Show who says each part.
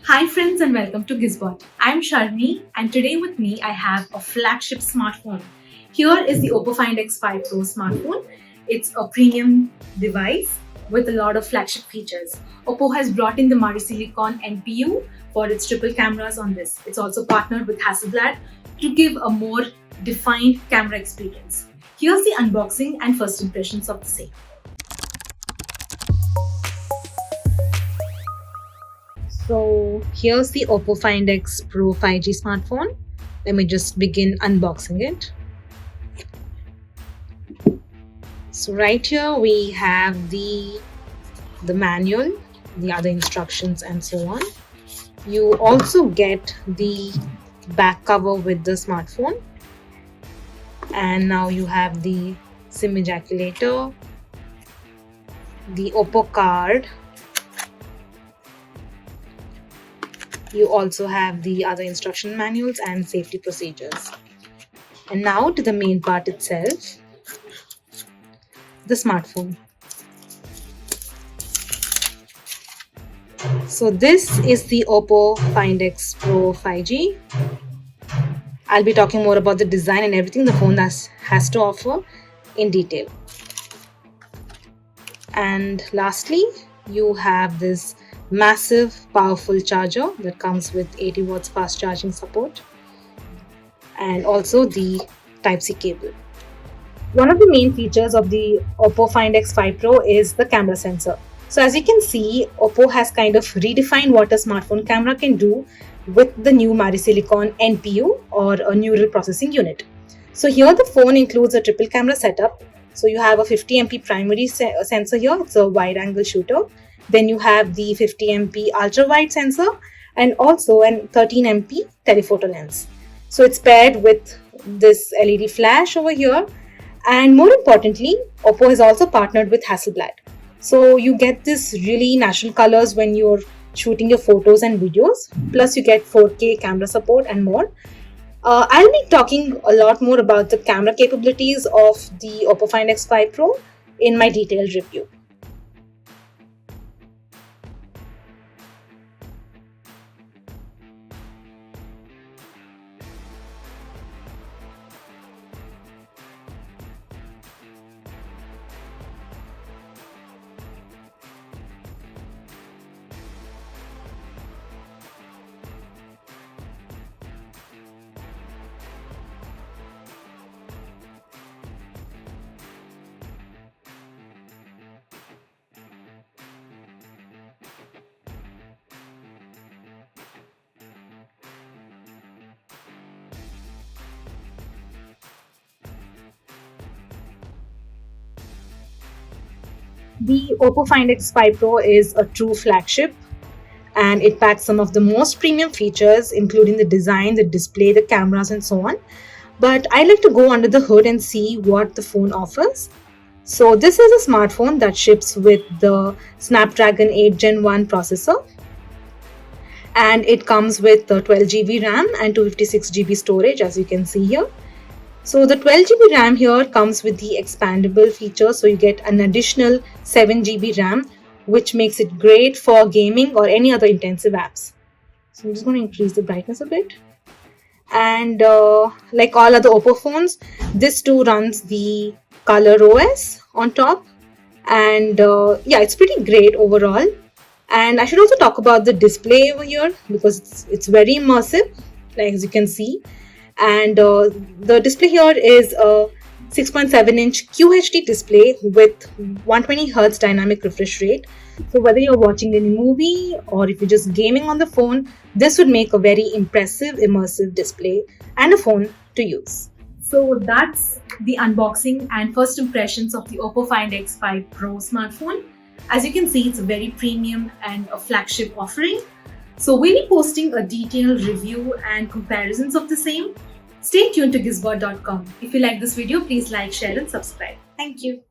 Speaker 1: Hi friends and welcome to Gizbot. I'm Sharmi and today with me I have a flagship smartphone. Here is the Oppo Find X5 Pro smartphone. It's a premium device with a lot of flagship features. Oppo has brought in the MariSilicon NPU for its triple cameras on this. It's also partnered with Hasselblad to give a more defined camera experience. Here's the unboxing and first impressions of the same. So here's the Oppo Find X Pro 5G smartphone. Let me just begin unboxing it. So right here we have the manual, the other instructions and so on. You also get the back cover with the smartphone. And now you have the SIM ejaculator, the Oppo card. You also have the other instruction manuals and safety procedures. And now to the main part itself, the smartphone. So this is the Oppo Find X Pro 5G. I'll be talking more about the design and everything the phone has to offer in detail. And lastly, you have this massive powerful charger that comes with 80 watts fast charging support and also the Type-C cable. One of the main features of the Oppo Find X5 Pro is the camera sensor. So as you can see, Oppo has kind of redefined what a smartphone camera can do with the new MariSilicon NPU or a neural processing unit. So here the phone includes a triple camera setup. So you have a 50 MP primary sensor here, it's a wide angle shooter. Then you have the 50 MP ultra wide sensor and also an 13 MP telephoto lens. So it's paired with this LED flash over here. And more importantly, Oppo has also partnered with Hasselblad. So you get this really natural colors when you're shooting your photos and videos. Plus you get 4K camera support and more. I'll be talking a lot more about the camera capabilities of the Oppo Find X5 Pro in my detailed review. The Oppo Find X5 Pro is a true flagship and it packs some of the most premium features including the design, the display, the cameras and so on. But I like to go under the hood and see what the phone offers. So this is a smartphone that ships with the Snapdragon 8 Gen 1 processor and it comes with 12 GB RAM and 256 GB storage as you can see here. So the 12 GB RAM here comes with the expandable feature, so you get an additional 7 GB RAM, which makes it great for gaming or any other intensive apps. So I'm just going to increase the brightness a bit. And like all other Oppo phones, this too runs the Color OS on top. And yeah, it's pretty great overall. And I should also talk about the display over here because it's very immersive, like as you can see. And the display here is a 6.7-inch QHD display with 120 Hz dynamic refresh rate. So whether you're watching any movie or if you're just gaming on the phone, this would make a very impressive immersive display and a phone to use. So that's the unboxing and first impressions of the Oppo Find X5 Pro smartphone. As you can see, it's a very premium and a flagship offering. So we'll be posting a detailed review and comparisons of the same. Stay tuned to Gizbot.com. If you like this video, please like, share and subscribe. Thank you.